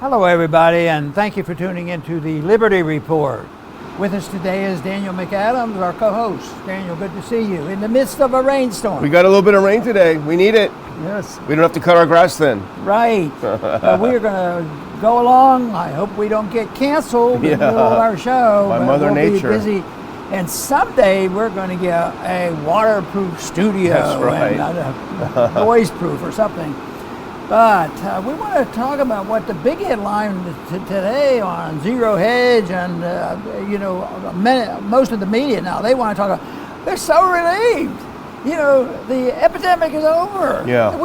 Hello, everybody, and thank you for tuning into the Liberty Report. With us today is Daniel McAdams, our co-host. Daniel, good to see you in the midst of a rainstorm. We got a little bit of rain today. We need it. Yes. We don't have to cut our grass then. Right. We're going to go along. I hope we don't get canceled in the middle of our show. By Mother Nature. Be busy. And someday we're going to get a waterproof studio. That's right. And noise-proof or something. But we want to talk about what the big headline today on Zero Hedge and, most of the media now, they want to talk about, they're so relieved. The epidemic is over. Yeah.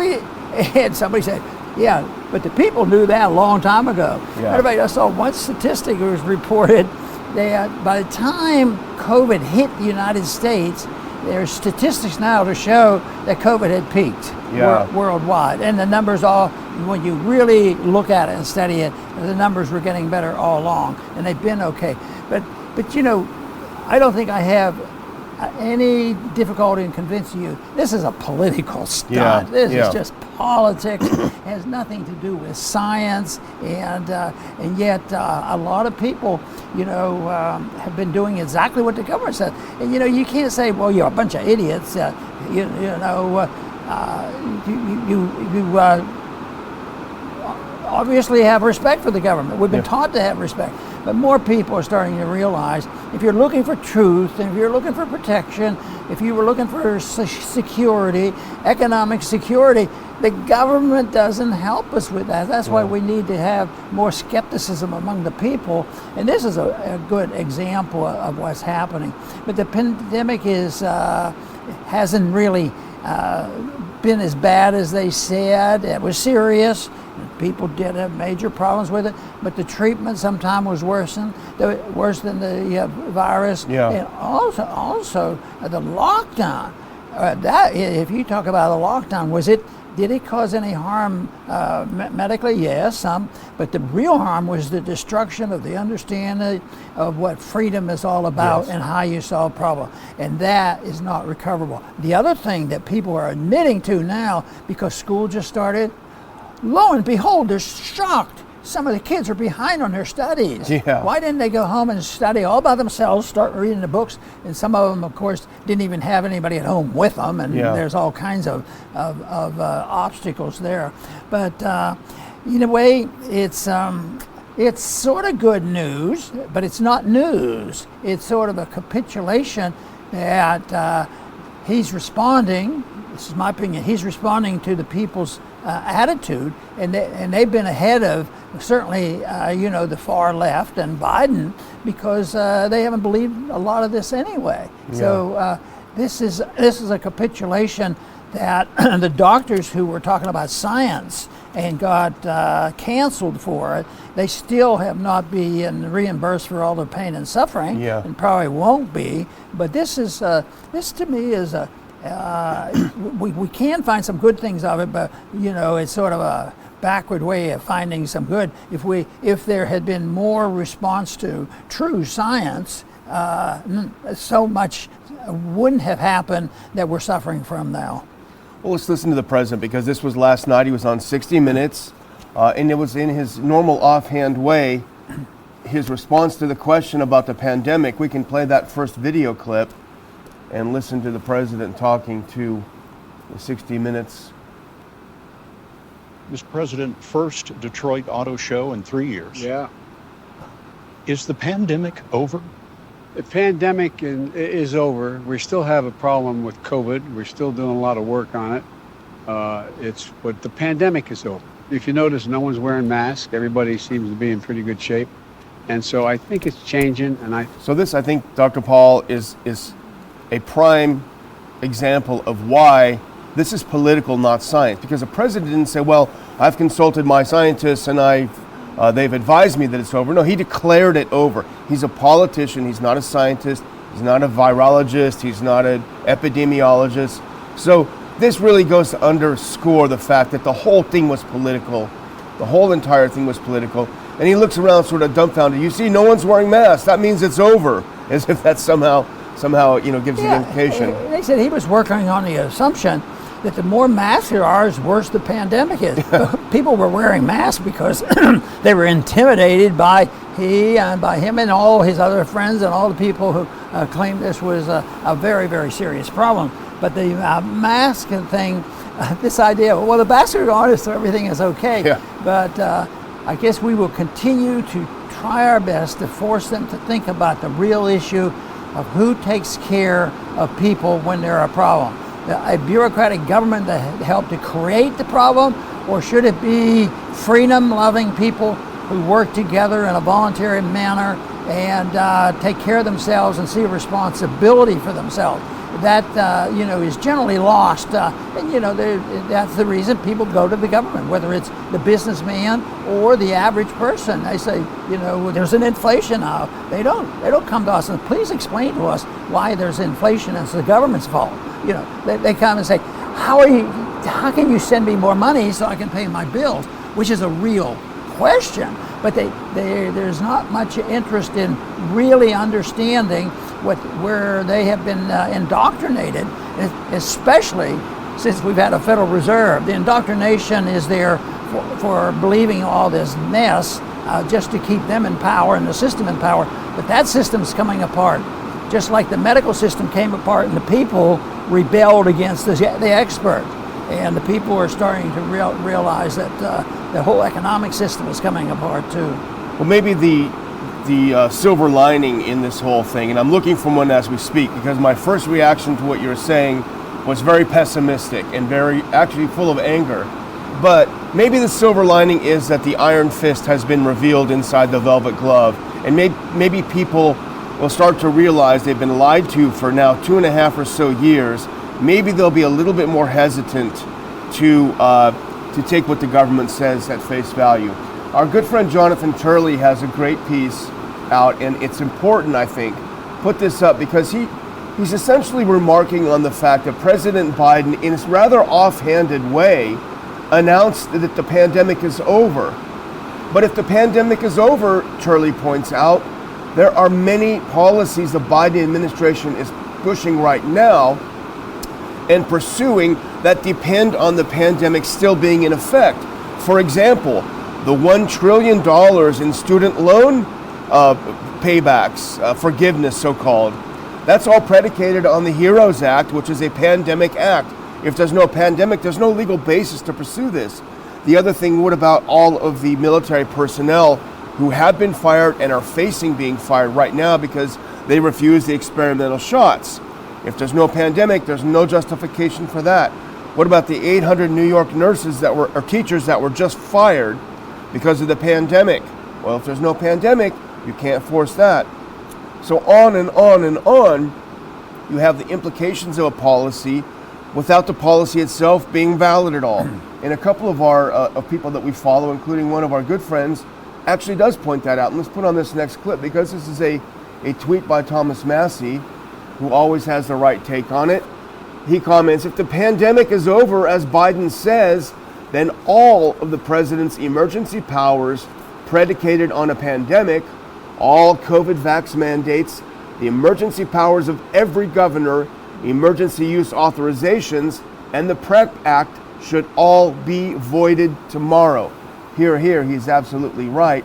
And somebody said, yeah, but the people knew that a long time ago. Yeah. Everybody, I saw one statistic was reported that by the time COVID hit the United States, there's statistics now to show that COVID had peaked worldwide. And the numbers when you really look at it and study it, the numbers were getting better all along, and they've been okay. But I don't think I have any difficulty in convincing you this is a political stunt. Yeah. This is just politics. It has nothing to do with science, and yet a lot of people, have been doing exactly what the government said. And you can't say, well, you're a bunch of idiots. You obviously have respect for the government. We've been taught to have respect. But more people are starting to realize if you're looking for truth, and if you're looking for protection, if you were looking for security, economic security, the government doesn't help us with that. That's why we need to have more skepticism among the people. And this is a good example of what's happening. But the pandemic hasn't really been as bad as they said. It was serious. People did have major problems with it, but the treatment sometimes was worse than the virus. Yeah. And also the lockdown. That, if you talk about the lockdown, did it cause any harm medically? Yes, some. But the real harm was the destruction of the understanding of what freedom is all about and how you solve problems. And that is not recoverable. The other thing that people are admitting to now, because school just started, lo and behold, they're shocked. Some of the kids are behind on their studies. Yeah. Why didn't they go home and study all by themselves, start reading the books? And some of them, of course, didn't even have anybody at home with them, and there's all kinds of obstacles there. But in a way, it's sort of good news, but it's not news. It's sort of a capitulation that he's responding. This is my opinion. He's responding to the people's attitude, and they've been ahead of certainly the far left and Biden, because they haven't believed a lot of this anyway. Yeah. So this is a capitulation that the doctors who were talking about science and got canceled for it, they still have not been reimbursed for all their pain and suffering, and probably won't be. But this to me is a we can find some good things of it, but it's sort of a backward way of finding some good. If there had been more response to true science, so much wouldn't have happened that we're suffering from now. Well, let's listen to the president, because this was last night. He was on 60 Minutes, and it was in his normal offhand way, his response to the question about the pandemic. We can play that first video clip and listen to the president talking to the 60 Minutes. Mr. President, first Detroit Auto Show in 3 years. Yeah. Is the pandemic over? The pandemic is over. We still have a problem with COVID. We're still doing a lot of work on it. But the pandemic is over. If you notice, no one's wearing masks. Everybody seems to be in pretty good shape. And so I think it's changing. So this, I think, Dr. Paul, is a prime example of why this is political, not science. Because the president didn't say, well, I've consulted my scientists and they've advised me that it's over. No, he declared it over. He's a politician. He's not a scientist. He's not a virologist. He's not an epidemiologist. So this really goes to underscore the fact that the whole thing was political. The whole entire thing was political. And he looks around sort of dumbfounded. You see, no one's wearing masks. That means it's over. As if that somehow gives you the indication. They said he was working on the assumption that the more masks there are, the worse the pandemic is. People were wearing masks because they were intimidated by him and all his other friends and all the people who claimed this was a very, very serious problem. But the mask thing, this idea, well, the masks are on, so everything is okay. Yeah. But I guess we will continue to try our best to force them to think about the real issue of who takes care of people when they're a problem. A bureaucratic government that helped to create the problem, or should it be freedom-loving people who work together in a voluntary manner and take care of themselves and see a responsibility for themselves? That is generally lost, and that's the reason people go to the government, whether it's the businessman or the average person. They say, there's an inflation now. They don't come to us and please explain to us why there's inflation and it's the government's fault. They come and say, how can you send me more money so I can pay my bills, which is a real question. But there's not much interest in really understanding where they have been indoctrinated, especially since we've had a Federal Reserve. The indoctrination is there for believing all this mess just to keep them in power and the system in power. But that system's coming apart, just like the medical system came apart and the people rebelled against the expert. And the people are starting to realize that the whole economic system is coming apart too. Well, maybe the silver lining in this whole thing, and I'm looking for one as we speak, because my first reaction to what you're saying was very pessimistic and very actually full of anger. But maybe the silver lining is that the iron fist has been revealed inside the velvet glove, and maybe people will start to realize they've been lied to for now 2.5 or so years. Maybe they'll be a little bit more hesitant to take what the government says at face value. Our good friend Jonathan Turley has a great piece out, and it's important, I think, put this up because he's essentially remarking on the fact that President Biden, in his rather offhanded way, announced that the pandemic is over. But if the pandemic is over, Turley points out, there are many policies the Biden administration is pushing right now and pursuing that depend on the pandemic still being in effect. For example, the $1 trillion in student loan paybacks, forgiveness so-called, that's all predicated on the HEROES Act, which is a pandemic act. If there's no pandemic, there's no legal basis to pursue this. The other thing, what about all of the military personnel who have been fired and are facing being fired right now because they refuse the experimental shots? If there's no pandemic, there's no justification for that. What about the 800 New York nurses or teachers that were just fired because of the pandemic? Well, if there's no pandemic, you can't force that. So on and on and on, you have the implications of a policy without the policy itself being valid at all. And a couple of our of people that we follow, including one of our good friends, actually does point that out. And let's put on this next clip because this is a tweet by Thomas Massey, who always has the right take on it. He comments, if the pandemic is over, as Biden says, then all of the president's emergency powers predicated on a pandemic, all COVID vax mandates, the emergency powers of every governor, emergency use authorizations, and the PrEP Act should all be voided tomorrow. Here, he's absolutely right.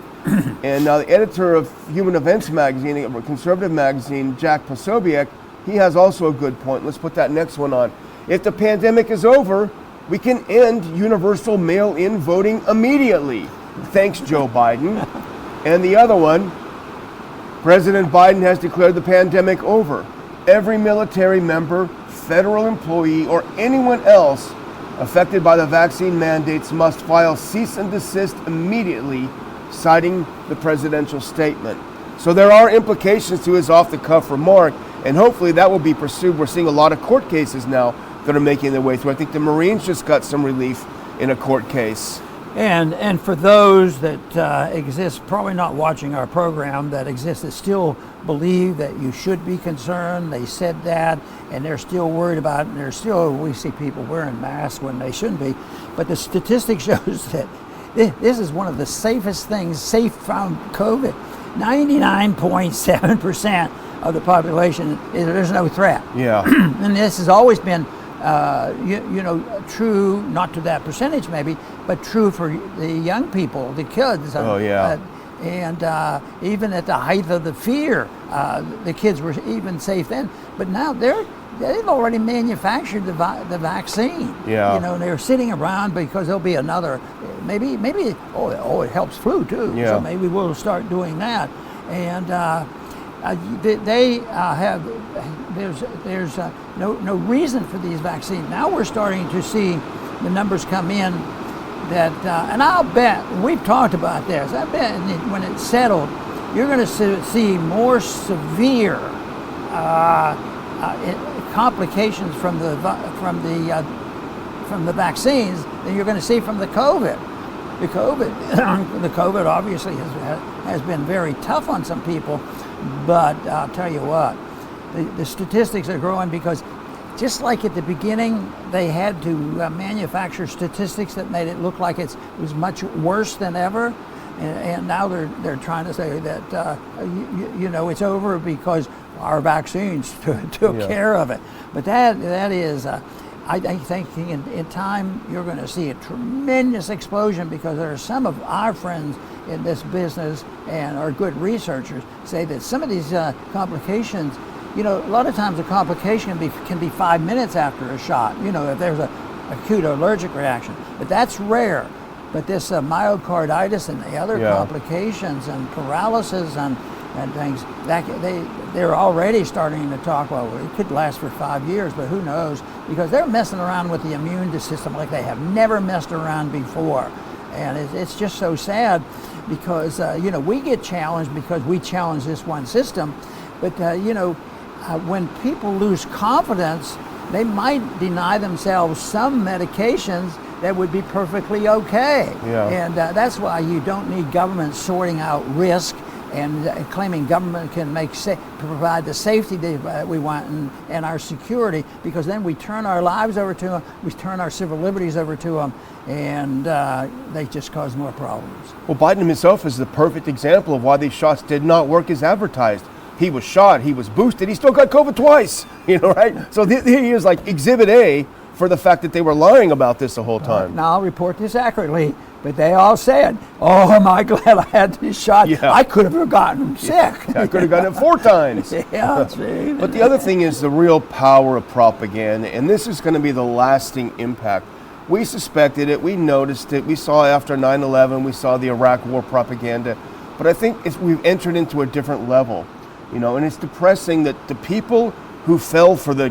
And the editor of Human Events magazine, a conservative magazine, Jack Posobiec, he has also a good point. Let's put that next one on. If the pandemic is over, we can end universal mail-in voting immediately. Thanks, Joe Biden. And the other one, President Biden has declared the pandemic over. Every military member, federal employee, or anyone else affected by the vaccine mandates must file cease and desist immediately, citing the presidential statement. So there are implications to his off-the-cuff remark, and hopefully that will be pursued. We're seeing a lot of court cases now that are making their way through. I think the Marines just got some relief in a court case. And for those that exist, probably not watching our program, that still believe that you should be concerned, they said that, and they're still worried about it, and we see people wearing masks when they shouldn't be. But the statistic shows that this is one of the safest things, safe from COVID. 99.7% of the population, there's no threat. Yeah. And this has always been true, not to that percentage maybe, but true for the young people, the kids. Oh, yeah. And even at the height of the fear, the kids were even safe then. But now they've already manufactured the vaccine. Yeah. They're sitting around because there'll be another, maybe, it helps flu too. Yeah. So maybe we'll start doing that. And they have, there's no reason for these vaccines. Now we're starting to see the numbers come in that, and I'll bet, we've talked about this, I bet when it's settled, you're going to see more severe complications from the vaccines than you're going to see from the COVID. The COVID obviously has been very tough on some people, but I'll tell you what, the statistics are growing because just like at the beginning, they had to manufacture statistics that made it look like it was much worse than ever. And now they're trying to say that it's over because our vaccines took care of it. But that is, I think in time you're going to see a tremendous explosion because there are some of our friends in this business and are good researchers say that some of these complications, a lot of times a complication can be 5 minutes after a shot, if there's a acute allergic reaction. But that's rare. But this myocarditis and the other complications and paralysis and things, they're already starting to talk, well, it could last for 5 years, but who knows? Because they're messing around with the immune system like they have never messed around before. And it's just so sad because, we get challenged because we challenge this one system. But, when people lose confidence, they might deny themselves some medications that would be perfectly okay. Yeah. And that's why you don't need government sorting out risk and claiming government can provide the safety that we want and our security, because then we turn our lives over to them, we turn our civil liberties over to them, and they just cause more problems. Well, Biden himself is the perfect example of why these shots did not work as advertised. He was shot, he was boosted, he still got COVID twice, right? So here he is like Exhibit A for the fact that they were lying about this the whole time. Now I'll report this accurately, but they all said, "Oh, am I glad I had this shot? Yeah. I could have gotten sick. I could have gotten it 4 times." Yeah, see? But the other thing is the real power of propaganda, and this is going to be the lasting impact. We suspected it, we noticed it, we saw after 9/11, we saw the Iraq War propaganda, but I think we've entered into a different level, and it's depressing that the people who fell for the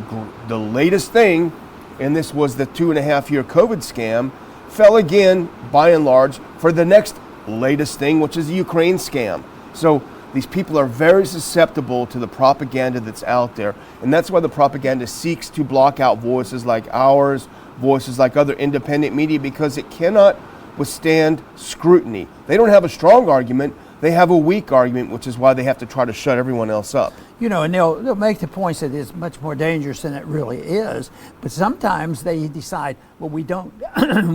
latest thing, and this was the 2.5-year COVID scam, fell again, by and large, for the next latest thing, which is the Ukraine scam. So these people are very susceptible to the propaganda that's out there, and that's why the propaganda seeks to block out voices like ours, voices like other independent media, because it cannot withstand scrutiny. They don't have a strong argument, they have a weak argument, which is why they have to try to shut everyone else up. And they'll make the points that it's much more dangerous than it really is. But sometimes they decide, well, we don't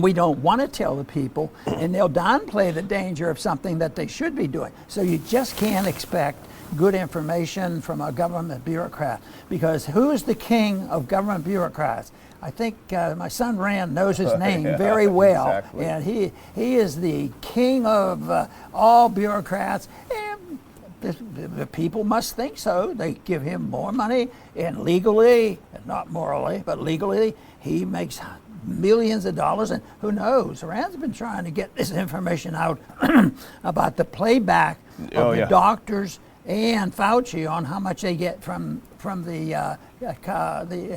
we don't want to tell the people, and they'll downplay the danger of something that they should be doing. So you just can't expect good information from a government bureaucrat, because who's the king of government bureaucrats? I think my son Rand knows his name very well, exactly. And he is the king of all bureaucrats. And the people must think so. They give him more money, and legally, not morally, but legally, he makes millions of dollars. And who knows? Rand's been trying to get this information out about the playback of the doctors and Fauci on how much they get from the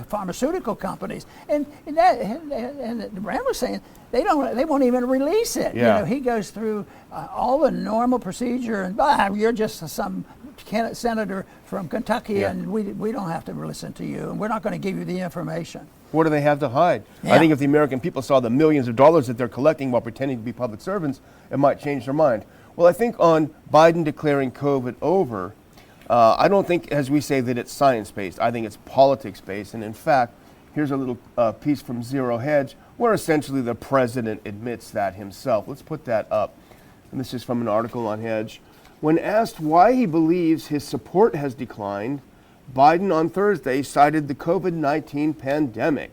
pharmaceutical companies, and Rand was saying they won't even release it. Yeah. He goes through all the normal procedure, and you're just some senator from Kentucky, and we don't have to listen to you, and we're not going to give you the information. What do they have to hide? Yeah. I think if the American people saw the millions of dollars that they're collecting while pretending to be public servants, it might change their mind. Well, I think on Biden declaring COVID over, I don't think, as we say, that it's science-based. I think it's politics-based. And in fact, here's a little piece from Zero Hedge where essentially the president admits that himself. Let's put that up. And this is from an article on Hedge. When asked why he believes his support has declined, Biden on Thursday cited the COVID-19 pandemic.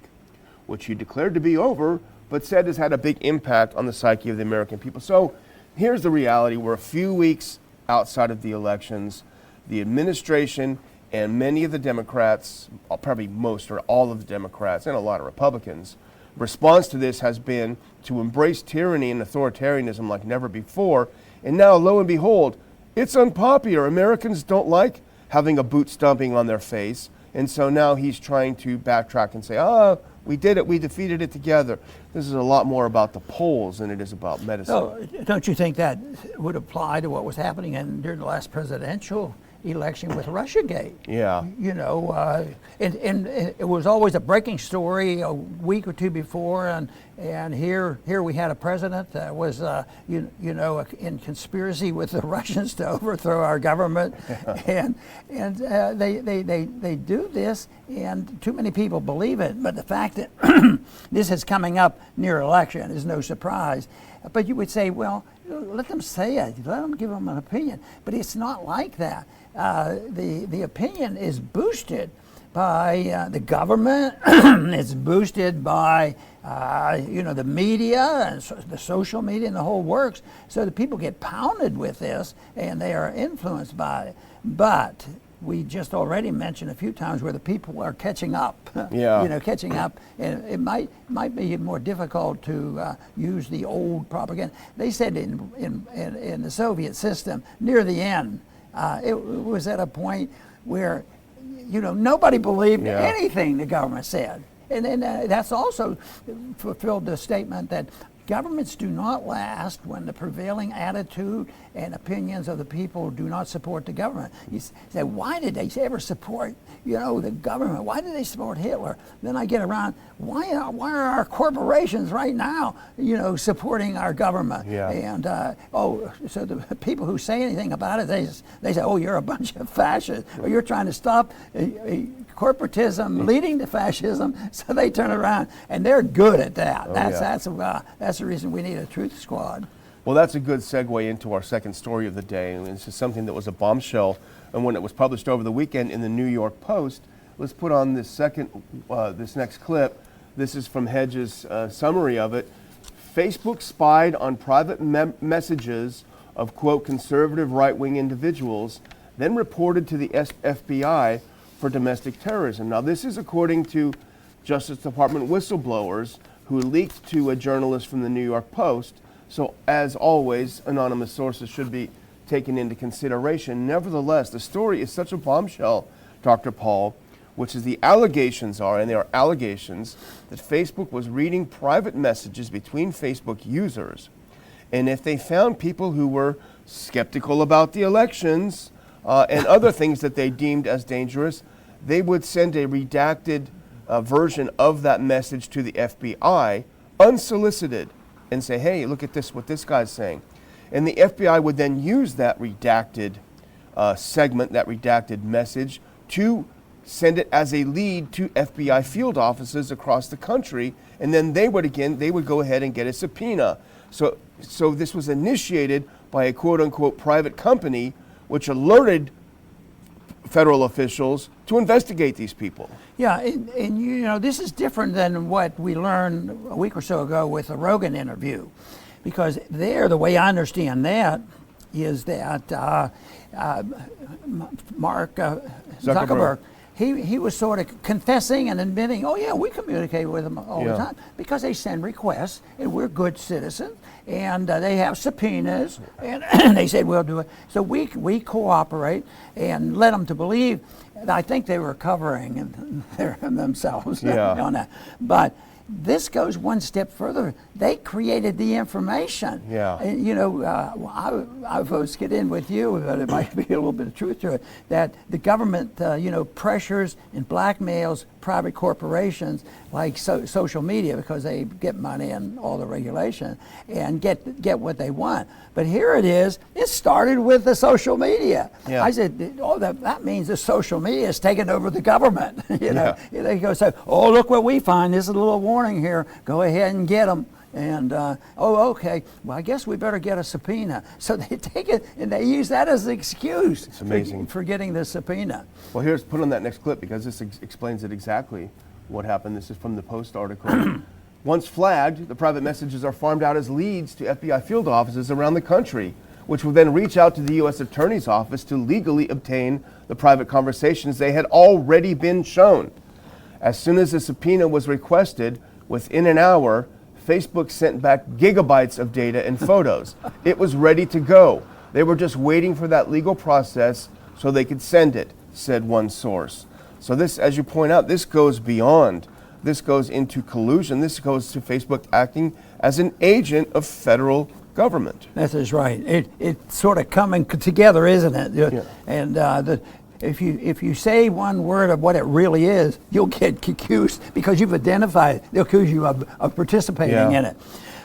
which he declared to be over, but said has had a big impact on the psyche of the American people. So here's the reality. We're a few weeks outside of the elections. The administration and many of the Democrats, probably most or all of the Democrats and a lot of Republicans, response to this has been to embrace tyranny and authoritarianism like never before. And now, lo and behold, it's unpopular. Americans don't like having a boot stomping on their face. And so now he's trying to backtrack and say, we did it. We defeated it together. This is a lot more about the polls than it is about medicine. So, don't you think that would apply to what was happening during the last presidential election with Russiagate? Yeah. You know, and it was always a breaking story a week or two before, and here we had a president that was in conspiracy with the Russians to overthrow our government, and they do this, and too many people believe it. But the fact that this is coming up near election is no surprise. But you would say, well, let them say it, let them give them an opinion. But it's not like that. The opinion is boosted by the government. It's boosted by the media and the social media and the whole works. So the people get pounded with this, and they are influenced by it. But we just already mentioned a few times where the people are catching up. Yeah. Catching up, and it might be more difficult to use the old propaganda. They said in the Soviet system near the end. It was at a point where, nobody believed anything the government said. And then that's also fulfilled the statement that governments do not last when the prevailing attitude and opinions of the people do not support the government. You say, why did they ever support, the government? Why did they support Hitler? Then I get around, why are our corporations right now, supporting our government? Yeah. And so the people who say anything about it, they say, oh, you're a bunch of fascists, or you're trying to stop corporatism leading to fascism. So they turn around, and they're good at that. That's the reason we need a truth squad. Well, that's a good segue into our second story of the day. And this is something that was a bombshell, and when it was published over the weekend in the New York Post. Let's put on this next clip. This is from Hedges' summary of it. Facebook spied on private messages of, quote, conservative right-wing individuals, then reported to the FBI for domestic terrorism. Now, this is according to Justice Department whistleblowers who leaked to a journalist from the New York Post. So, as always, anonymous sources should be taken into consideration. Nevertheless, the story is such a bombshell, Dr. Paul, which is the allegations are, and there are allegations, that Facebook was reading private messages between Facebook users. And if they found people who were skeptical about the elections and other things that they deemed as dangerous, they would send a redacted version of that message to the FBI, unsolicited, and say, hey, look at this, what this guy's saying. And the FBI would then use that redacted segment, that redacted message, to send it as a lead to FBI field offices across the country, and then they would go ahead and get a subpoena. So this was initiated by a quote-unquote private company, which alerted federal officials to investigate these people. Yeah, and this is different than what we learned a week or so ago with the Rogan interview, because the way I understand that is that Mark Zuckerberg, he was sort of confessing and admitting, oh yeah, we communicate with them all the time because they send requests and we're good citizens and they have subpoenas and they said we'll do it. So we cooperate and led them to believe. I think they were covering themselves on that. But this goes one step further. They created the information. Yeah. And, I was get in with you, but it might be a little bit of truth to it, that the government, pressures and blackmails private corporations like social media because they get money and all the regulation and get what they want. But here it is. It started with the social media. Yeah. I said, that means the social media is taking over the government. They go say, oh, look what we find. This is a little warning here. Go ahead and get them. And, okay, well, I guess we better get a subpoena. So they take it and they use that as an excuse. It's amazing. For getting the subpoena. Well, put on that next clip because this explains it exactly. what happened. This is from the Post article. Once flagged, the private messages are farmed out as leads to FBI field offices around the country, which will then reach out to the U.S. Attorney's Office to legally obtain the private conversations they had already been shown. As soon as a subpoena was requested, within an hour, Facebook sent back gigabytes of data and photos. It was ready to go. They were just waiting for that legal process so they could send it, said one source. So this, as you point out, this goes beyond. This goes into collusion. This goes to Facebook acting as an agent of federal government. That is right. It's sort of coming together, isn't it? Yeah. And if you say one word of what it really is, you'll get accused because you've identified it. They'll accuse you of participating in it.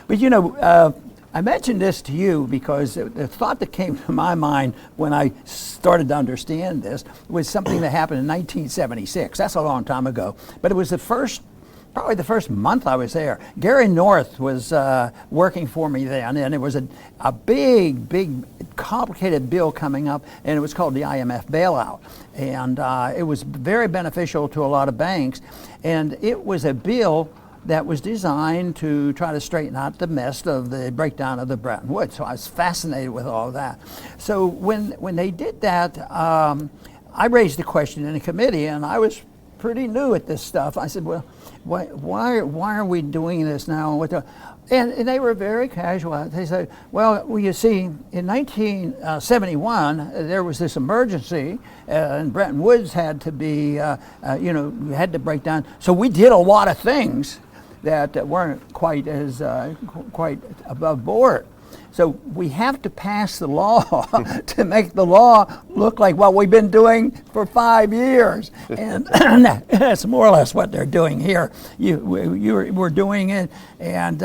But you know, I mentioned this to you because the thought that came to my mind when I started to understand this was something that happened in 1976. That's a long time ago. But it was probably the first month I was there. Gary North was working for me then, and it was a big, complicated bill coming up, and it was called the IMF bailout. And it was very beneficial to a lot of banks, and it was a bill that was designed to try to straighten out the mess of the breakdown of the Bretton Woods. So I was fascinated with all of that. So when they did that, I raised the question in the committee, and I was pretty new at this stuff. I said, well, why are we doing this now? And they were very casual. They said, well, you see, in 1971, there was this emergency, and Bretton Woods had to be, had to break down. So we did a lot of things that weren't quite above board. So we have to pass the law to make the law look like what we've been doing for 5 years. And that's more or less what they're doing here. We're doing it and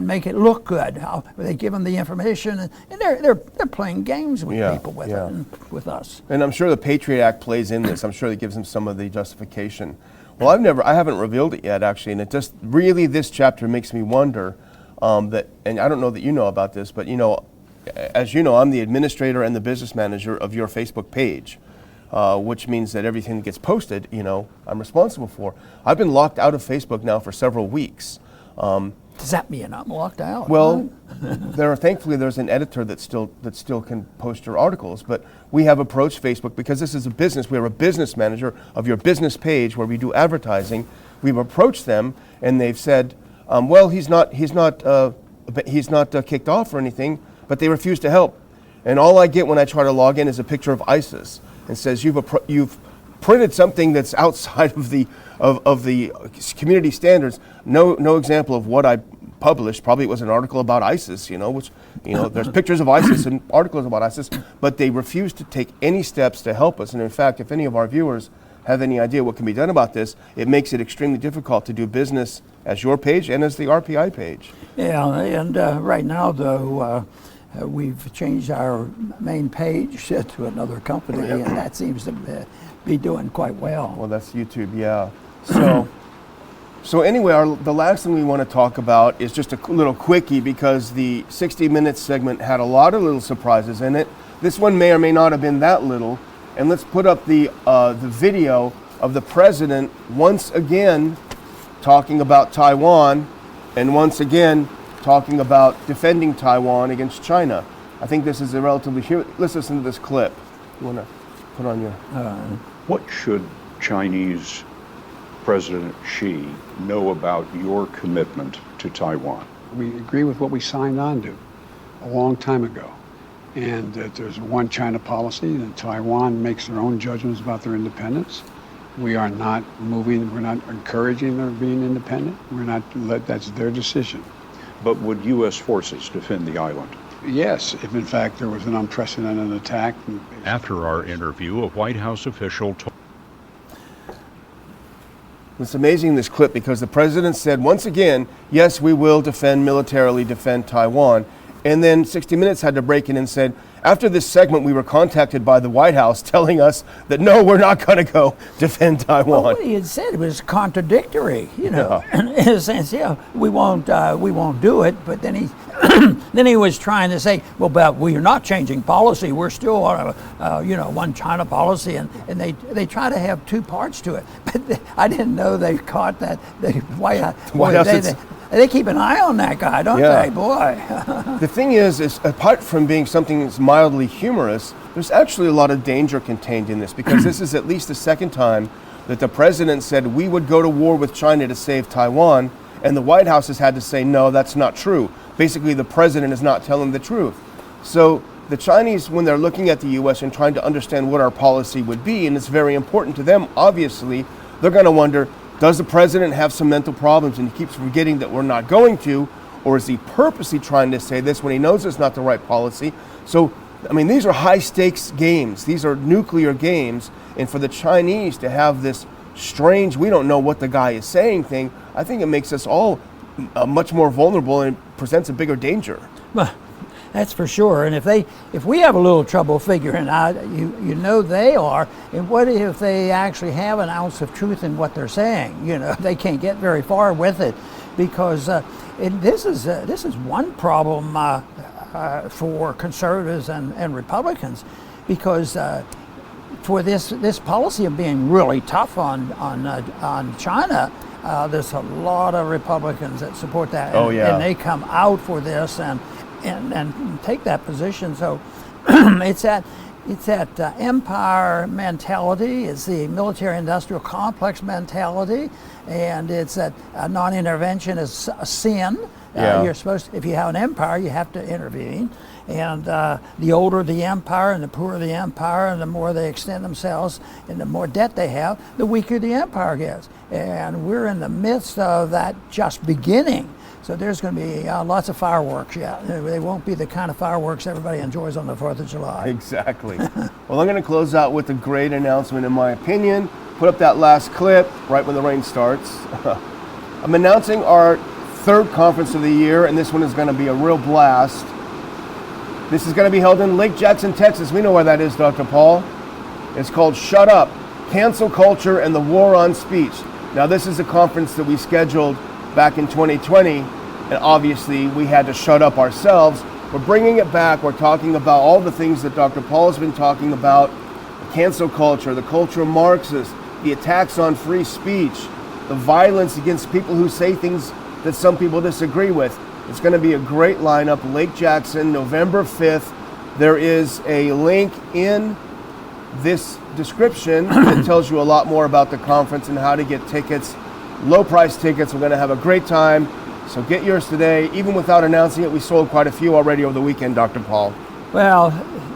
make it look good. They give them the information, and they're playing games with people with it and with us. And I'm sure the Patriot Act plays in this. I'm sure that gives them some of the justification. Well, I haven't revealed it yet, actually, and it just really, this chapter makes me wonder that, and I don't know that you know about this, but as you know, I'm the administrator and the business manager of your Facebook page, which means that everything that gets posted, I'm responsible for. I've been locked out of Facebook now for several weeks. Does that mean I'm locked out? Well, thankfully there's an editor that still can post your articles, but we have approached Facebook because this is a business. We're a business manager of your business page where we do advertising. We've approached them, and they've said, well, he's not kicked off or anything, but they refuse to help. And all I get when I try to log in is a picture of ISIS and says you've printed something that's outside of the community standards. No example of what I published. Probably it was an article about ISIS, which there's pictures of ISIS and articles about ISIS, but they refuse to take any steps to help us. And in fact, if any of our viewers have any idea what can be done about this, it makes it extremely difficult to do business as your page and as the RPI page. Yeah, and right now, though, we've changed our main page to another company, and that seems to be doing quite well. Well, that's YouTube, yeah. So anyway, the last thing we want to talk about is just a little quickie, because the 60 Minutes segment had a lot of little surprises in it. This one may or may not have been that little. And let's put up the video of the president once again talking about Taiwan, and once again talking about defending Taiwan against China. I think this is a relatively let's listen to this clip. You want to put on your... What should Chinese President Xi know about your commitment to Taiwan? We agree with what we signed on to a long time ago. And that there's a one China policy, that Taiwan makes their own judgments about their independence. We are not we're not encouraging their being independent. That's their decision. But would U.S. forces defend the island? Yes, if in fact there was an unprecedented attack. After our interview, a White House official told... It's amazing, this clip, because the president said once again, yes, we will militarily defend Taiwan. And then 60 Minutes had to break in and said, after this segment, we were contacted by the White House telling us that, no, we're not going to go defend Taiwan. Well, what he had said was contradictory, in a sense. We won't do it. But then he, then he was trying to say, well, but we're not changing policy. We're still on a, one China policy, and they try to have two parts to it. But I didn't know they caught that. The White House. They keep an eye on that guy, don't they? Boy. The thing is apart from being something that's mildly humorous, there's actually a lot of danger contained in this, because this is at least the second time that the president said we would go to war with China to save Taiwan, and the White House has had to say, no, that's not true. Basically, the president is not telling the truth. So the Chinese, when they're looking at the U.S. and trying to understand what our policy would be, and it's very important to them, obviously, they're going to wonder, does the president have some mental problems and he keeps forgetting that we're not going to, or is he purposely trying to say this when he knows it's not the right policy? So, I mean, these are high stakes games. These are nuclear games. And for the Chinese to have this strange, we don't know what the guy is saying thing, I think it makes us all much more vulnerable and presents a bigger danger. Well, that's for sure. And if we have a little trouble figuring out, they are. And what if they actually have an ounce of truth in what they're saying? They can't get very far with it, because this is one problem for conservatives and Republicans, because for this policy of being really tough on China. There's a lot of Republicans that support that, and they come out for this and take that position. So it's that empire mentality, it's the military-industrial complex mentality, and it's that non-intervention is a sin. You're supposed to, if you have an empire, you have to intervene. And the older the empire and the poorer the empire, and the more they extend themselves and the more debt they have, the weaker the empire gets. And we're in the midst of that just beginning. So there's going to be lots of fireworks yet. They won't be the kind of fireworks everybody enjoys on the 4th of July. Exactly. Well, I'm going to close out with a great announcement, in my opinion. Put up that last clip right when the rain starts. I'm announcing our third conference of the year, and this one is going to be a real blast. This is going to be held in Lake Jackson, Texas. We know where that is, Dr. Paul. It's called Shut Up, Cancel Culture and the War on Speech. Now, this is a conference that we scheduled back in 2020, and obviously we had to shut up ourselves. We're bringing it back. We're talking about all the things that Dr. Paul has been talking about: the cancel culture, the culture of Marxists, the attacks on free speech, the violence against people who say things that some people disagree with. It's going to be a great lineup. Lake Jackson, November 5th. There is a link in this description that tells you a lot more about the conference and how to get tickets. Low price tickets. We're going to have a great time. So get yours today. Even without announcing it, we sold quite a few already over the weekend, Dr. Paul. Well,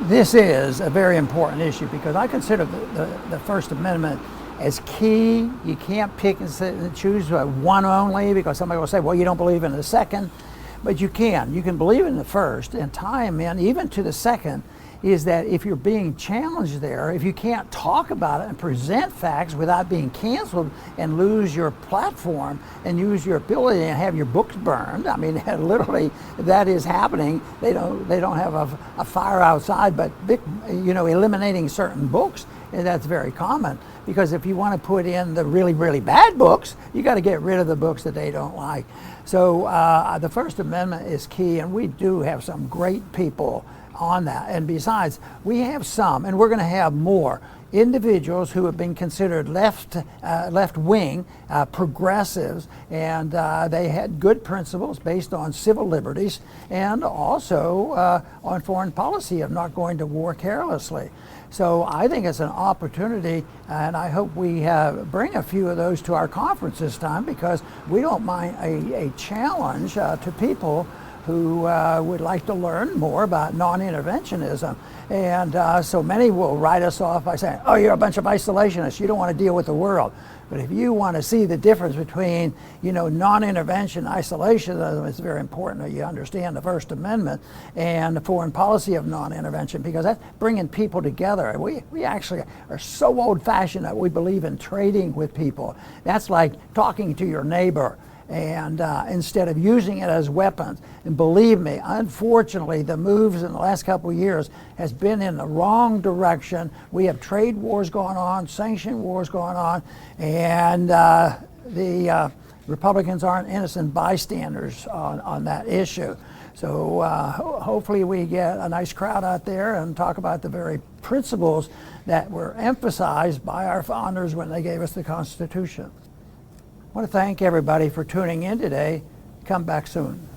this is a very important issue, because I consider the First Amendment as key. You can't pick and choose one only, because somebody will say, well, you don't believe in the second. But you can. You can believe in the first and tie them in, even to the second, is that if you're being challenged there, if you can't talk about it and present facts without being canceled and lose your platform and use your ability and have your books burned, I mean, literally that is happening. They don't have a fire outside, but eliminating certain books, and that's very common. Because if you want to put in the really, really bad books, you got to get rid of the books that they don't like. So the First Amendment is key, and we do have some great people on that. And besides, we have some, and we're going to have more, individuals who have been considered left-wing, progressives, and they had good principles based on civil liberties, and also on foreign policy of not going to war carelessly. So I think it's an opportunity, and I hope we bring a few of those to our conference this time, because we don't mind a challenge to people who would like to learn more about non-interventionism. And so many will write us off by saying, oh, you're a bunch of isolationists, you don't want to deal with the world. But if you want to see the difference between, non-intervention, isolationism, it's very important that you understand the First Amendment and the foreign policy of non-intervention, because that's bringing people together. We actually are so old-fashioned that we believe in trading with people. That's like talking to your neighbor and instead of using it as weapons. And believe me, unfortunately, the moves in the last couple of years has been in the wrong direction. We have trade wars going on, sanction wars going on, and the Republicans aren't innocent bystanders on that issue. So hopefully we get a nice crowd out there and talk about the very principles that were emphasized by our founders when they gave us the Constitution. I want to thank everybody for tuning in today. Come back soon.